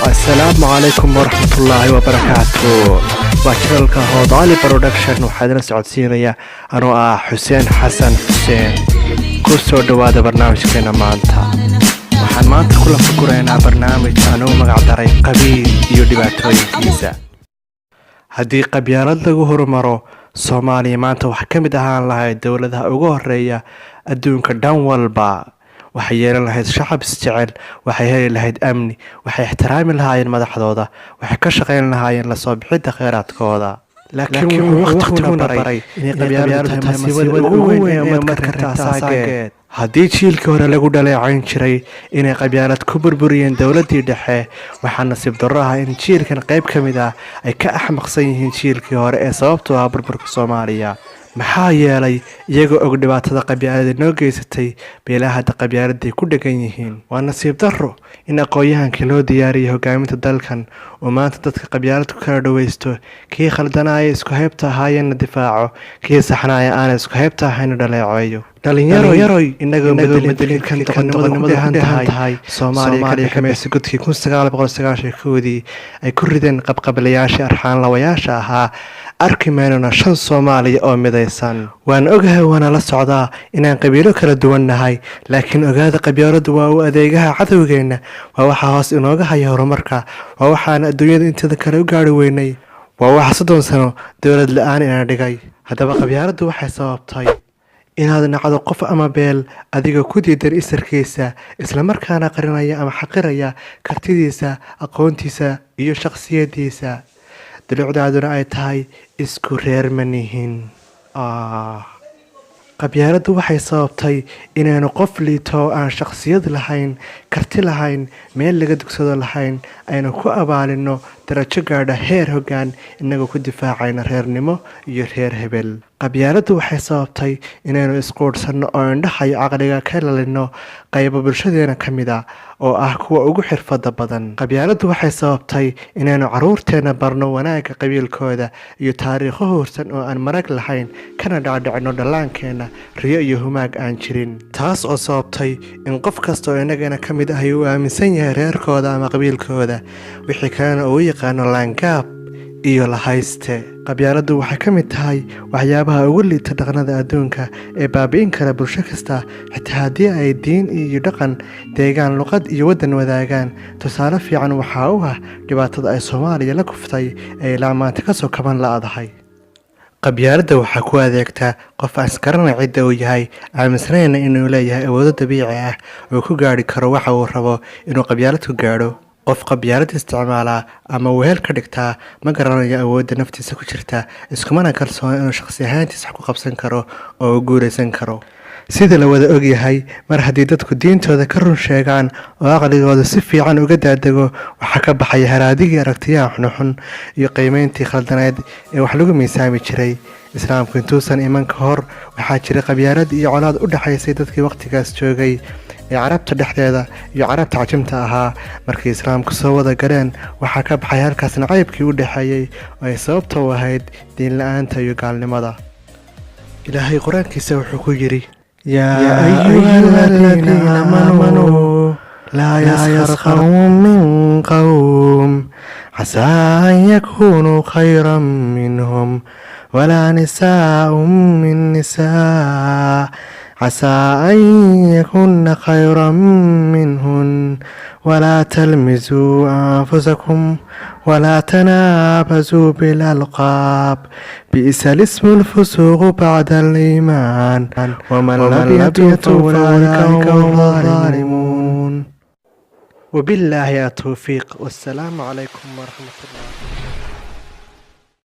السلام عليكم ورحمة الله وبركاته. وشركة هوضالي برودكشن وحدنا سعودسينية أنا حسين حسن حسين كسر دواد برنامج كنا مانتا waxaan maanta kula fikiraynaa barnaamij anuu magac daray qabiil iyo dhibaatooyinkiisa. haddii qabyaalad lagu horumaro Soomaaliya maanta waxa ka mid ahaan lahayd dowladaha ugu horeeya adduunka dhan walba. waxay yeelan lahayd shacab isjecel, waxay heli lahayd amni, waxay ixtiraami lahaayeen madaxdooda, waxay ka shaqayn lahaayeen la soo bixidda kheyraadkooda. laakiin wuxuu waqtiguna baray inay qabyaaladu tahay masiibada ugu weyn ee marka taasaageed. haddii jiilkii hore lagu dhaleecayn jiray inay qabyaalad ku burburiyeen dowladdii dhexe, waxaa nasiib darro ah in jiilkan qayb ka mid ah ay ka axmaqsan yihiin jiilkii hore ee sababtu ah burburka Soomaaliya. maxaa yeelay iyagoo og dhibaatada qabyaalada noo geysatay beelaha hadda qabyaaladday ku dhegan yihiin. waa nasiib darro in aqoon-yahankii loo diyaariyay hogaaminta dalkan uu maanta dadka qabyaalad ku kala dhawaysto, kii khaldanaaya isku haybta ahaayeenna difaaco, kii saxnaaya aana isku haybta ahayna dhaleeceeyo. dhalinyaroy inagoo bedelin kan doqonnimada ku dheehan tahay Soomaaliya ka meesay gudkii 1990 ay ku rideen qabqablayaashii arxaanlawayaasha ahaa. arki maynuna 5 Soomaaliya oo midaysan. waan ogahay waana la socdaa inaan qabiilo kala duwan nahay, laakiin ogaada qabyaaladu waa u adeegaha cadowgeena, waa waxa hoos inooga haya horumarka, waa waxaan adduunyada inteeda kale u gaari weynay, waa waxa 30 sano dowlad la-aan ina dhigay. haddaba qabyaaladu waxay sababtay inaad nacdo qof ama beel adigoo ku diidan isirkiisa, isla markaana qarinaya ama xaqiraya kartidiisa, aqoontiisa iyo shakhsiyadiisa. dulucdaaduna ay tahay isku reer ma nihin. qabyaaladu waxay sababtay inaynu qof liito oo aan shakhsiyad lahayn, karti lahayn, meel laga dugsado lahayn, aynu ku abaalino darajo gaadha heer hoggaan inagoo ku difaacayna reernimo iyo reer hebel. qabyaaladu waxay sababtay inaynu isquudhsanno oo indhaha iyo caqliga ka lalino qaybo bulshadeena ka mid ah oo ah kuwa ugu xirfada badan. qabyaaladu waxay sababtay inaynu caruurteena barno wanaagga qabiilkooda iyo taariikho hoorsan oo aan marag lahayn, kana dhacdhicino dhallaankeena riyo iyo humaag aan jirin. taas oo sababtay in qof kasta oo inagana ka mid ah uu aaminsan yahay reerkooda ama qabiilkooda, wixii kalena uu yaqaano laangaab iyo la hayste. qabyaaladu waxay ka mid tahay waxyaabaha ugu liita dhaqanada adduunka ee baabi'in kara bulsho kasta, xitaa haddii ay diin iyo dhaqan, deegaan, luqad iyo waddan wadaagaan. tusaale fiican waxaa u ah dhibaatada ay Soomaaliya la kuftay ee ilaa maanta kasoo kaban la'adahay. qabyaaladda waxaa ku adeegtaa qof aan isgaranay cidda uu yahay, aaminsanayna inuu leeyahay awoodo dabiici ah oo ku gaari karo waxa uu rabo inuu qabyaalad ku gaadho. qof qabyaalad isticmaalaa ama wehel ka dhigtaa ma garanayo awoodda naftiisa ku jirta, iskumana kalsoona inuu shakhsi ahaantiisa ku qabsan karo oo u guulaysan karo. sida la wada ogyahay, mar haddii dadku diintooda ka run sheegaan oo aqligooda si fiican uga daadego, waxaa ka baxaya haraadigii aragtiyaha xunxun iyo qiimayntii khaldanayd ee wax lagu miisaami jiray. islaamku intuusan iman ka hor waxaa jiray qabyaalad iyo colaad u dhexaysay dadkii waqtigaas joogay ee carabta dhexdeeda iyo carabta cajamta ahaa. markii islaamku soo wada galeen, waxaa ka baxay halkaas nacaybkii u dhexeeyey oo ay sababta u ahayd diin la-aanta iyo gaalnimada. ilaahay qur-aankiisa wuxuu ku yidhi: yaa ayuha aladiina aamanuu laa yaskhar qawmun min qawm casaa an yakunuu khayran minhum walaa nisaa'un min nisaa' عسى أن يكون خيرا منهن ولا تلمزوا أنفسكم ولا تنابزوا بالألقاب بئس الاسم الفسوق بعد الإيمان ومن لم يتوب فأولئك هم الظالمون. وبالله التوفيق والسلام عليكم ورحمة الله.